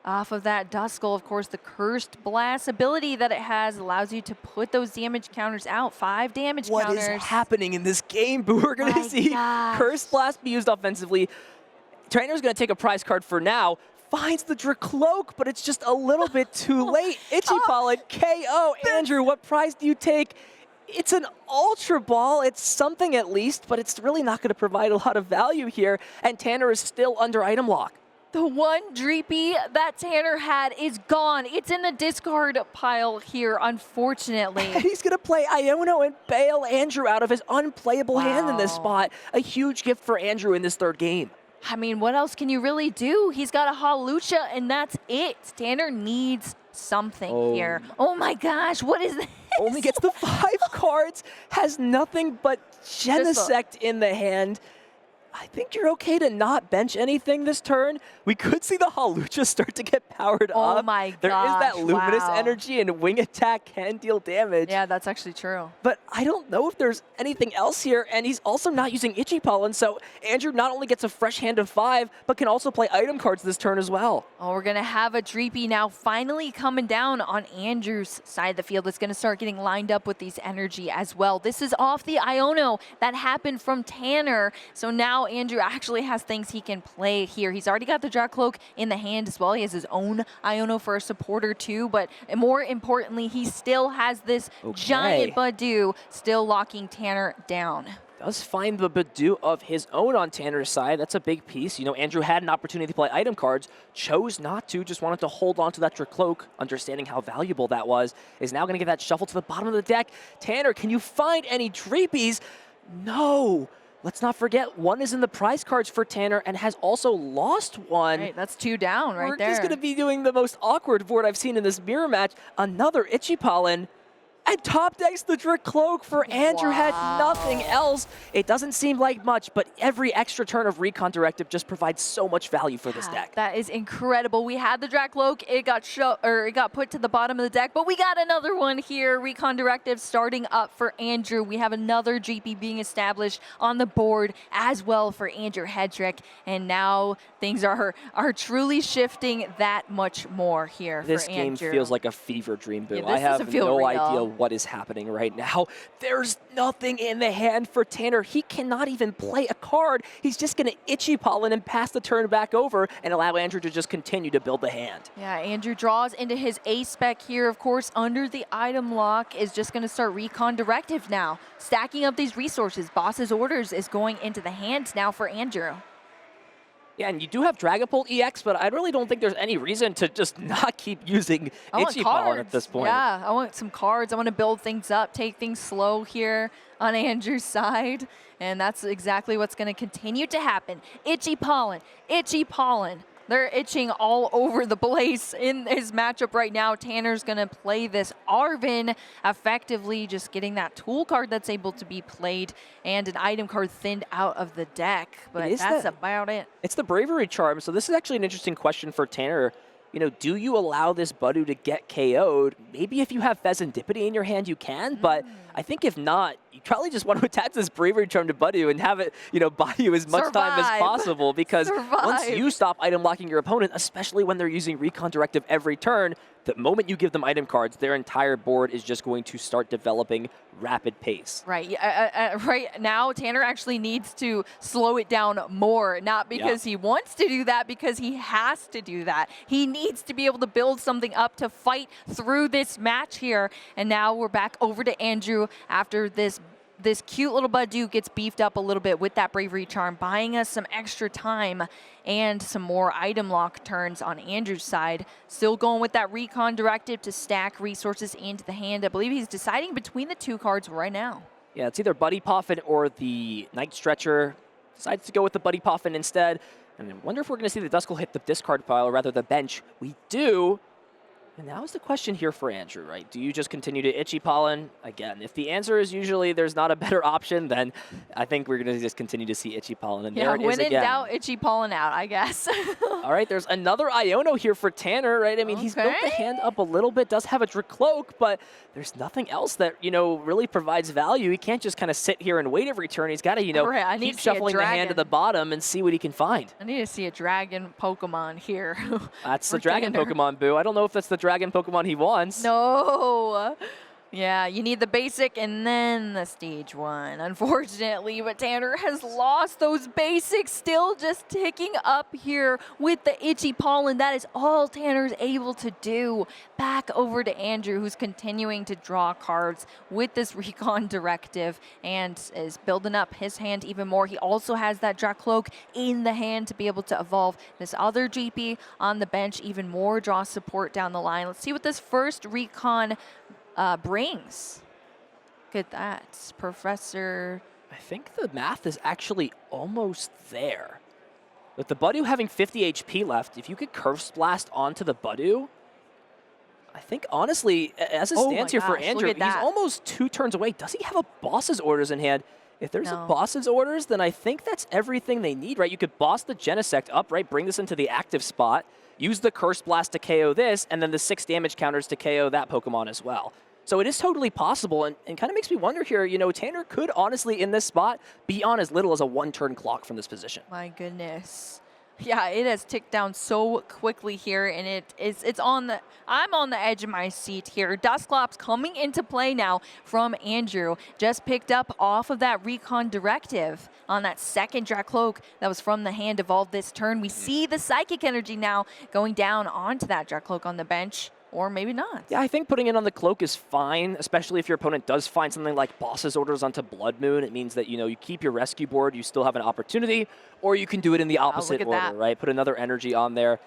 Off of that Duskull, of course, the Cursed Blast ability that it has allows you to put those damage counters out. 5 damage counters. What is happening in this game? But we're going to see Cursed Blast be used offensively. Trainer's going to take a prize card for now. Finds the Dracloak, but it's just a little bit too late. Itchy Pollen, KO. Andrew, what prize do you take? It's an Ultra Ball. It's something at least, but it's really not going to provide a lot of value here. And Tanner is still under item lock. The one Dreepy that Tanner had is gone. It's in the discard pile here, unfortunately. And he's going to play Iono and bail Andrew out of his unplayable hand in this spot. A huge gift for Andrew in this third game. I mean, what else can you really do? He's got a Hawlucha, and that's it. Tanner needs something here. Oh my gosh, what is this? Only gets the 5 cards, has nothing but Genesect in the hand. I think you're okay to not bench anything this turn. We could see the Hawlucha start to get powered up. Oh my gosh, there is that Luminous energy, and Wing Attack can deal damage. Yeah, that's actually true. But I don't know if there's anything else here, and he's also not using Itchy Pollen, so Andrew not only gets a fresh hand of 5, but can also play item cards this turn as well. Oh, we're going to have a Dreepy now finally coming down on Andrew's side of the field. It's going to start getting lined up with these energy as well. This is off the Iono that happened from Tanner, so now Andrew actually has things he can play here. He's already got the Dracloak in the hand as well. He has his own Iono for a supporter too, but more importantly, he still has this giant Budew still locking Tanner down. Does find the Budew of his own on Tanner's side. That's a big piece. You know, Andrew had an opportunity to play item cards, chose not to, just wanted to hold on to that Dracloak, understanding how valuable that was, is now going to get that shuffle to the bottom of the deck. Tanner, can you find any Dreepies? No. Let's not forget, one is in the prize cards for Tanner and has also lost one. Right, that's 2 down right there. We're just going to be doing the most awkward board I've seen in this mirror match. Another Itchy Pollen. And top decks the Dracloak for Andrew. Had nothing else. It doesn't seem like much, but every extra turn of Recon Directive just provides so much value for this deck. That is incredible. We had the Dracloak. It got put to the bottom of the deck, but we got another one here. Recon Directive starting up for Andrew. We have another GP being established on the board as well for Andrew Hedrick, and now things are truly shifting that much more here this for Andrew. This game feels like a fever dream, Boo. Yeah, I have no idea what is happening right now. There's nothing in the hand for Tanner. He cannot even play a card. He's just going to Itchy Pollen and pass the turn back over and allow Andrew to just continue to build the hand. Yeah, Andrew draws into his ace spec here. Of course, under the item lock is just going to start Recon Directive now. Stacking up these resources. Boss's Orders is going into the hand now for Andrew. Yeah, and you do have Dragapult EX, but I really don't think there's any reason to just not keep using Itchy Pollen at this point. Yeah, I want some cards. I want to build things up, take things slow here on Andrew's side, and that's exactly what's going to continue to happen. Itchy Pollen, Itchy Pollen. They're itching all over the place in his matchup right now. Tanner's going to play this Arven, effectively just getting that tool card that's able to be played and an item card thinned out of the deck. But that's about it. It's the Bravery Charm. So this is actually an interesting question for Tanner. You know, do you allow this Budew to get KO'd? Maybe if you have Pheasantipity in your hand, you can, but I think if not, you probably just want to attach this Bravery Charm to Budew and have it, you know, buy you as much time as possible, because once you stop item locking your opponent, especially when they're using Recon Directive every turn, the moment you give them item cards, their entire board is just going to start developing rapid pace. Right. Right now, Tanner actually needs to slow it down more, not because he wants to do that, because he has to do that. He needs to be able to build something up to fight through this match here. And now we're back over to Andrew after this this cute little Budew gets beefed up a little bit with that Bravery Charm, buying us some extra time and some more item lock turns on Andrew's side. Still going with that Recon Directive to stack resources into the hand. I believe he's deciding between the 2 cards right now. Yeah, it's either Buddy Poffin or the Night Stretcher. Decides to go with the Buddy Poffin instead. And I wonder if we're going to see the Duskull hit the discard pile, or rather the bench. We do. And now is the question here for Andrew, right? Do you just continue to Itchy Pollen? Again, if the answer is usually there's not a better option, then I think we're going to just continue to see Itchy Pollen. And there it is again. When in doubt, Itchy Pollen out, I guess. All right, there's another Iono here for Tanner, right? I mean, he's built the hand up a little bit, does have a Dracloak, but there's nothing else that, really provides value. He can't just kind of sit here and wait every turn. He's got to, keep shuffling the hand to the bottom and see what he can find. I need to see a dragon Pokemon here. That's the dragon Pokemon, Boo. I don't know if that's the dragon Pokemon he wants. No. Yeah, you need the basic and then the stage 1, unfortunately. But Tanner has lost those basics, still just ticking up here with the Itchy Pollen. That is all Tanner's able to do. Back over to Andrew, who's continuing to draw cards with this Recon Directive and is building up his hand even more. He also has that Dracloak in the hand to be able to evolve this other GP on the bench, even more draw support down the line. Let's see what this first Recon brings. Look at that, Professor. I think the math is actually almost there. With the Budew having 50 HP left, if you could Curse Blast onto the Budew, I think honestly, as it stands here for Andrew, he's almost 2 turns away. Does he have a Boss's Orders in hand? If there's a Boss's Orders, then I think that's everything they need, right? You could boss the Genesect up, right? Bring this into the active spot, use the Curse Blast to KO this, and then the 6 damage counters to KO that Pokemon as well. So it is totally possible, and kind of makes me wonder here, Tanner could honestly, in this spot, be on as little as a 1-turn clock from this position. My goodness. Yeah, it has ticked down so quickly here, and it's on the, I'm on the edge of my seat here. Dusclops coming into play now from Andrew. Just picked up off of that Recon Directive on that second Dracloak that was from the hand evolved this turn. We see the Psychic Energy now going down onto that Dracloak on the bench. Or maybe not. Yeah, I think putting it on the cloak is fine, especially if your opponent does find something like Boss's Orders onto Blood Moon. It means that, you keep your rescue board, you still have an opportunity, or you can do it in the opposite order, right? Put another energy on there.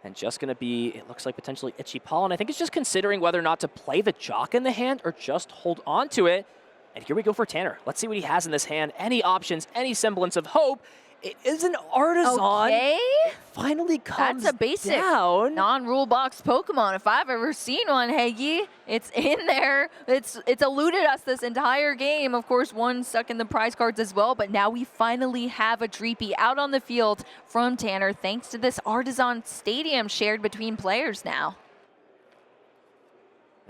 And just going to be, it looks like potentially Itchy Pollen. I think it's just considering whether or not to play the Jock in the hand or just hold on to it. And here we go for Tanner. Let's see what he has in this hand. Any options, any semblance of hope. It is an Artisan. Okay. It finally comes That's a basic down. non-rule box Pokemon. If I've ever seen one, Heggy, it's in there. It's eluded us this entire game. Of course, one stuck in the prize cards as well, but now we finally have a Dreepy out on the field from Tanner thanks to this Artisan Stadium shared between players now.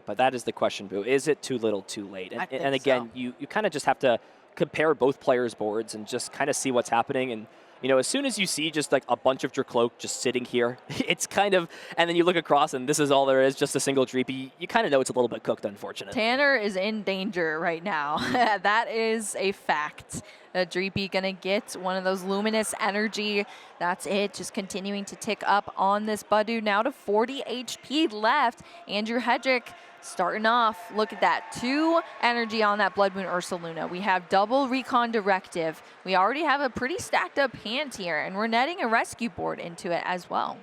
But that is the question, Boo. Is it too little, too late? And again, so. you kind of just have to compare both players' boards and just kind of see what's happening. And, as soon as you see just like a bunch of Dracloak just sitting here, it's kind of, and then you look across and this is all there is, just a single Dreepy, you kind of know it's a little bit cooked, unfortunately. Tanner is in danger right now. That is a fact. Dreepy gonna get one of those luminous energy. That's it, just continuing to tick up on this Budew now to 40 HP left. Andrew Hedrick starting off, look at that, 2 energy on that Blood Moon Ursaluna. We have double Recon Directive. We already have a pretty stacked up hand here, and we're netting a rescue board into it as well.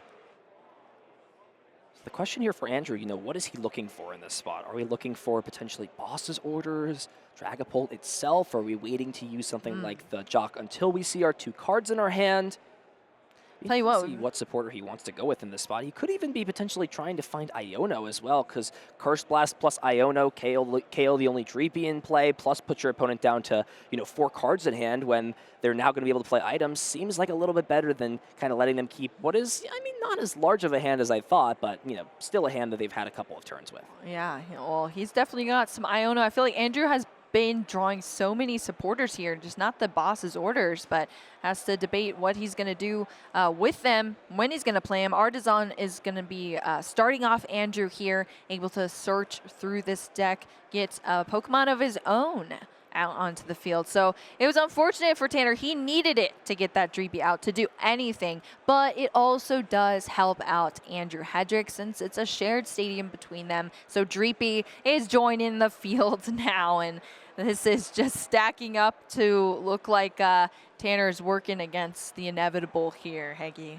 The question here for Andrew, what is he looking for in this spot? Are we looking for potentially Boss's Orders, Dragapult itself? Are we waiting to use something like the Jock until we see our 2 cards in our hand? Tell you what, see what supporter he wants to go with in this spot. He could even be potentially trying to find Iono as well, because Curse Blast plus Iono, KO the only Dreepy in play, plus put your opponent down to 4 cards in hand when they're now going to be able to play items, seems like a little bit better than kind of letting them keep what is, not as large of a hand as I thought, but still a hand that they've had a couple of turns with. Yeah, well, he's definitely got some Iono. I feel like Andrew has been drawing so many supporters here, just not the Boss's Orders, but has to debate what he's going to do with them, when he's going to play them. Artisan is going to be starting off Andrew here, able to search through this deck, get a Pokemon of his own out onto the field. So it was unfortunate for Tanner. He needed it to get that Dreepy out to do anything, but it also does help out Andrew Hedrick since it's a shared stadium between them. So Dreepy is joining the field now, and This is just stacking up to look like Tanner's working against the inevitable here, Heggy.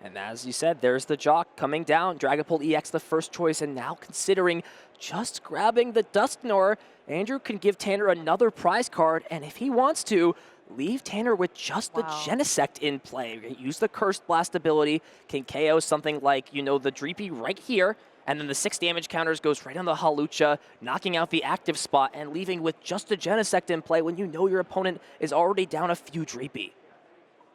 And as you said, there's the Jock coming down. Dragapult EX the first choice, and now considering just grabbing the Dusknoir, Andrew can give Tanner another prize card, and if he wants to, leave Tanner with just the Genesect in play. Use the Cursed Blast ability, can KO something like, you know, the Dreepy right here, and then the 6 damage counters goes right on the Hawlucha, knocking out the active spot and leaving with just the Genesect in play when you know your opponent is already down a few Dreepy.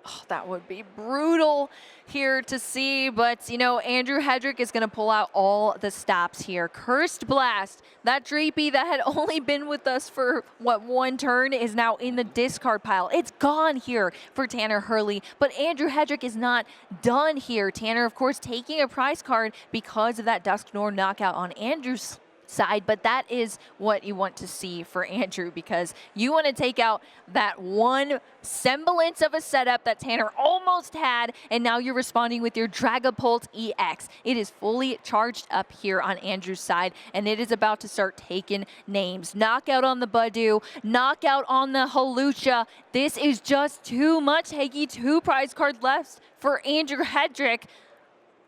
Oh, that would be brutal here to see, but you know, Andrew Hedrick is going to pull out all the stops here. Cursed Blast, that Dreepy that had only been with us for, what, 1 turn is now in the discard pile. It's gone here for Tanner Hurley, but Andrew Hedrick is not done here. Tanner, of course, taking a prize card because of that Dusknoir knockout on Andrew's side, but that is what you want to see for Andrew, because you want to take out that one semblance of a setup that Tanner almost had, and now you're responding with your Dragapult EX. It is fully charged up here on Andrew's side, and it is about to start taking names. Knockout on the Budew, knockout on the Hawlucha. This is just too much, Heggy. 2 prize cards left for Andrew Hedrick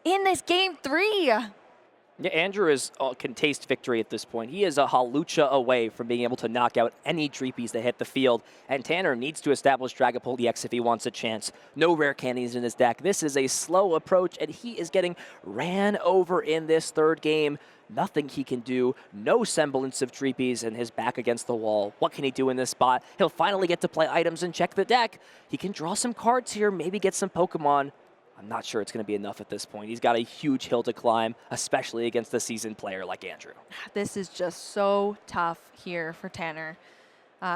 in this game 3. Yeah, Andrew can taste victory at this point. He is a Hawlucha away from being able to knock out any Dreepies that hit the field, and Tanner needs to establish Dragapult EX if he wants a chance. No rare candies in his deck. This is a slow approach, and he is getting ran over in this 3rd game. Nothing he can do, no semblance of Dreepies, and his back against the wall. What can he do in this spot? He'll finally get to play items and check the deck. He can draw some cards here, maybe get some Pokemon. I'm not sure it's going to be enough at this point. He's got a huge hill to climb, especially against a seasoned player like Andrew. This is just so tough here for Tanner.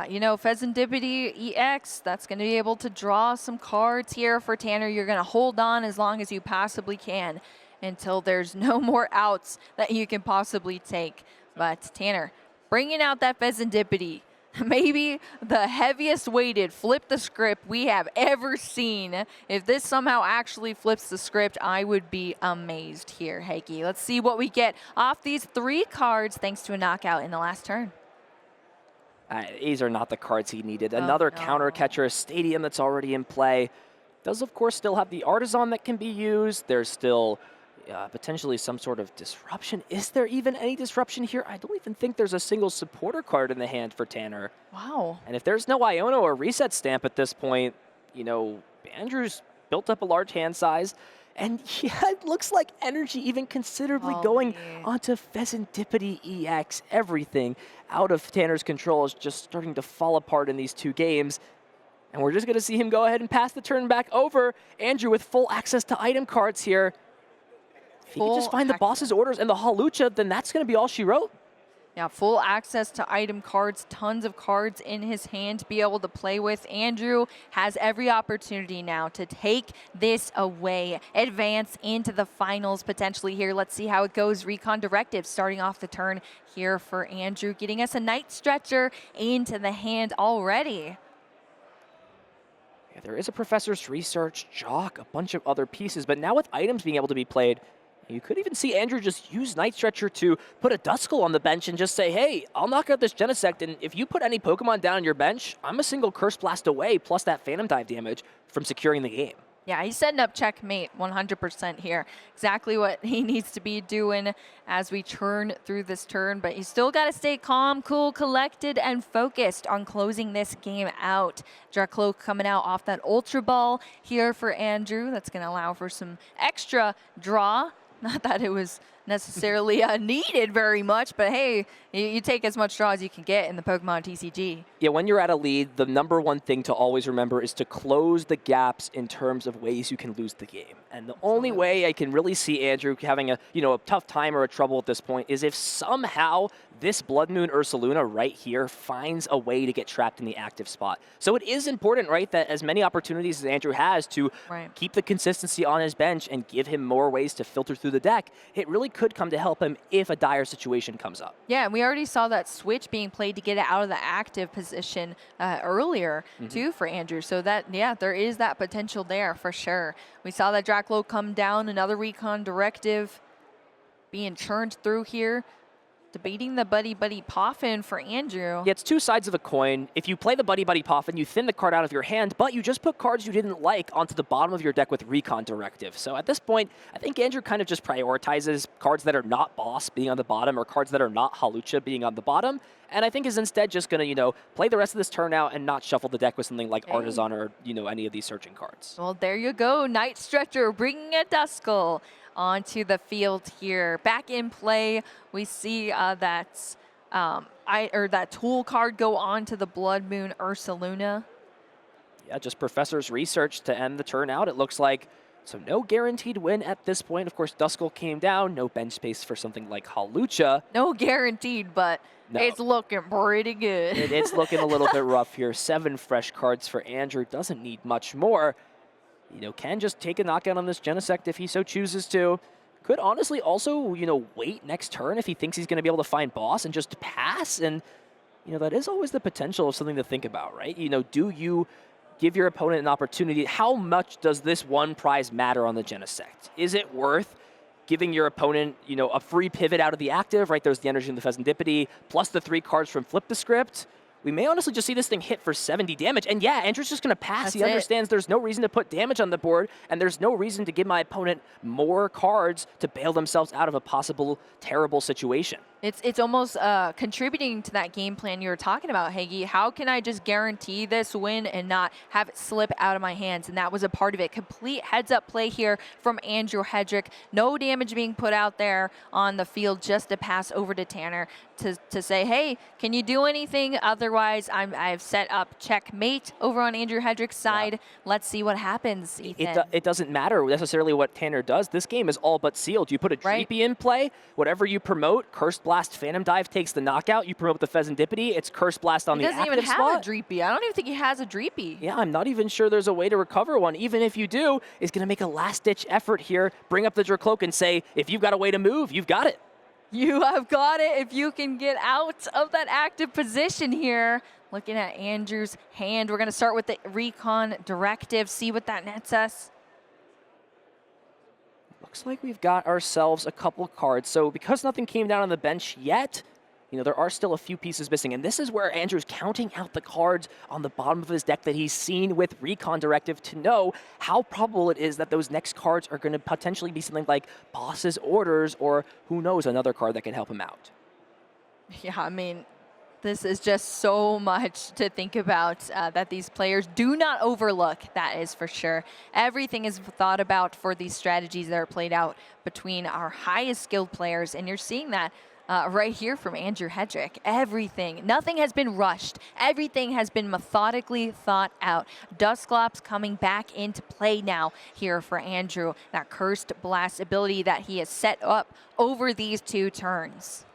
You know, Pheasantipity EX, that's going to be able to draw some cards here for Tanner. You're going to hold on as long as you possibly can until there's no more outs that you can possibly take. But Tanner, bringing out that Pheasantipity, maybe the heaviest weighted flip the script we have ever seen. If this somehow actually flips the script, I would be amazed here, Heike. Let's see what we get off these 3 cards thanks to a knockout in the last turn. These are not the cards he needed. Another counter catcher, a Stadium that's already in play. Does, of course, still have the Artisan that can be used. There's still potentially some sort of disruption. Is there even any disruption here? I don't even think there's a single supporter card in the hand for Tanner. Wow. And if there's no Iono or Reset Stamp at this point, you know, Andrew's built up a large hand size. And yeah, it looks like energy even considerably going onto Pheasantipity EX. Everything out of Tanner's control is just starting to fall apart in these 2 games. And we're just going to see him go ahead and pass the turn back over. Andrew with full access to item cards here. If he can just find the boss's orders and the Hawlucha, then that's going to be all she wrote. Yeah, full access to item cards, tons of cards in his hand to be able to play with. Andrew has every opportunity now to take this away, advance into the finals potentially here. Let's see how it goes. Recon Directive starting off the turn here for Andrew, getting us a Night Stretcher into the hand already. Yeah, there is a Professor's Research, Jock, a bunch of other pieces, but now with items being able to be played, you could even see Andrew just use Night Stretcher to put a Duskull on the bench and just say, hey, I'll knock out this Genesect, and if you put any Pokemon down on your bench, I'm a single Curse Blast away, plus that Phantom Dive damage from securing the game. Yeah, he's setting up checkmate 100% here. Exactly what he needs to be doing as we churn through this turn, but you still got to stay calm, cool, collected, and focused on closing this game out. Drakloak coming out off that Ultra Ball here for Andrew. That's going to allow for some extra draw. Not that it was necessarily needed very much, but hey, you take as much draw as you can get in the Pokemon TCG. Yeah, when you're at a lead, the #1 thing to always remember is to close the gaps in terms of ways you can lose the game. And the only way I can really see Andrew having a tough time or a trouble at this point is if somehow this Blood Moon Ursaluna right here finds a way to get trapped in the active spot. So it is important, right, that as many opportunities as Andrew has to keep the consistency on his bench and give him more ways to filter through the deck, it really could come to help him if a dire situation comes up. Yeah, and we already saw that switch being played to get it out of the active position earlier, too, for Andrew. So that, yeah, there is that potential there for sure. We saw that Drakloak come down, another Recon Directive being churned through here. Debating the Buddy Buddy Poffin for Andrew. Yeah, it's two sides of a coin. If you play the Buddy Buddy Poffin, you thin the card out of your hand, but you just put cards you didn't like onto the bottom of your deck with Recon Directive. So at this point, I think Andrew kind of just prioritizes cards that are not Boss being on the bottom or cards that are not Hawlucha being on the bottom. And I think is instead just going to, you know, play the rest of this turn out and not shuffle the deck with something like Artisan or, you know, any of these searching cards. Well, there you go. Night Stretcher bringing a Duskull onto the field here. Back in play, we see that tool card go on to the Blood Moon Ursaluna. Yeah, just Professor's Research to end the turn out, it looks like. So no guaranteed win at this point. Of course, Duskull came down. No bench space for something like Hawlucha. No guaranteed, but it's looking pretty good. It's looking a little bit rough here. 7 fresh cards for Andrew. Doesn't need much more. You know, can just take a knockout on this Genesect if he so chooses to. Could honestly also, you know, wait next turn if he thinks he's going to be able to find Boss and just pass. And, you know, that is always the potential of something to think about, right? You know, do you give your opponent an opportunity? How much does this one prize matter on the Genesect? Is it worth giving your opponent, you know, a free pivot out of the active, right? There's the energy and the Pheasantipity, plus the 3 cards from Flip the Script. We may honestly just see this thing hit for 70 damage. And yeah, Andrew's just going to pass. He understands there's no reason to put damage on the board, and there's no reason to give my opponent more cards to bail themselves out of a possible terrible situation. It's almost contributing to that game plan you were talking about, Hagee. How can I just guarantee this win and not have it slip out of my hands? And that was a part of it. Complete heads-up play here from Andrew Hedrick. No damage being put out there on the field, just to pass over to Tanner to say, hey, can you do anything? Otherwise, I've set up checkmate over on Andrew Hedrick's side. Yeah. Let's see what happens, Ethan. It doesn't matter necessarily what Tanner does. This game is all but sealed. You put a Dreepy in play, whatever you promote, Cursed Blast, Phantom Dive takes the knockout. You promote the Pheasantipity, it's Curse Blast on the active spot. He doesn't even have a Dreepy. I don't even think he has a Dreepy. Yeah, I'm not even sure there's a way to recover one. Even if you do, it's going to make a last-ditch effort here, bring up the Dracloak and say, if you've got a way to move, you've got it. You have got it if you can get out of that active position here. Looking at Andrew's hand, we're going to start with the Recon Directive, see what that nets us. Looks like we've got ourselves a couple cards. So because nothing came down on the bench yet, you know, there are still a few pieces missing. And this is where Andrew's counting out the cards on the bottom of his deck that he's seen with Recon Directive to know how probable it is that those next cards are going to potentially be something like Boss's Orders or who knows, another card that can help him out. Yeah, I mean, this is just so much to think about that these players do not overlook, that is for sure. Everything is thought about for these strategies that are played out between our highest skilled players, and you're seeing that right here from Andrew Hedrick. Everything, nothing has been rushed. Everything has been methodically thought out. Dusclops coming back into play now here for Andrew. That Cursed Blast ability that he has set up over these 2 turns.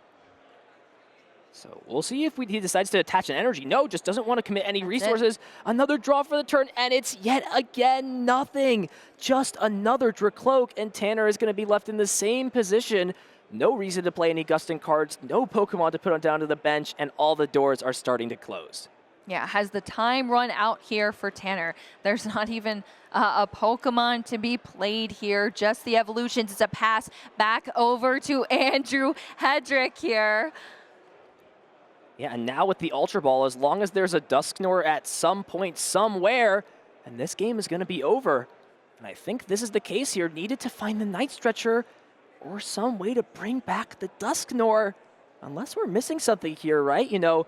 So we'll see if he decides to attach an energy. No, just doesn't want to commit any resources. Another draw for the turn, and it's yet again nothing. Just another Dracloak, and Tanner is going to be left in the same position. No reason to play any Gusting cards, no Pokemon to put on down to the bench, and all the doors are starting to close. Yeah, has the time run out here for Tanner? There's not even a Pokemon to be played here, just the evolutions. It's a pass back over to Andrew Hedrick here. Yeah, and now with the Ultra Ball, as long as there's a Dusknoir at some point somewhere, and this game is going to be over. And I think this is the case here. Needed to find the Night Stretcher or some way to bring back the Dusknoir. Unless we're missing something here, right? You know,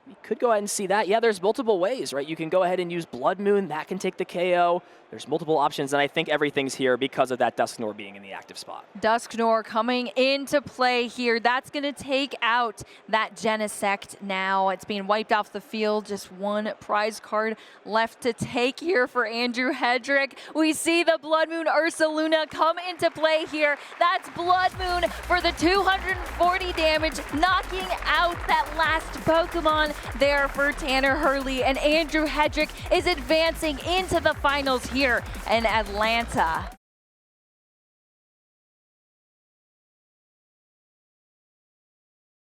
we could go ahead and see that. Yeah, there's multiple ways, right? You can go ahead and use Blood Moon. That can take the KO. There's multiple options, and I think everything's here because of that Dusknoir being in the active spot. Dusknoir coming into play here. That's going to take out that Genesect now. It's being wiped off the field. Just 1 prize card left to take here for Andrew Hedrick. We see the Blood Moon Ursaluna come into play here. That's Blood Moon for the 240 damage, knocking out that last Pokemon there for Tanner Hurley. And Andrew Hedrick is advancing into the finals here in Atlanta.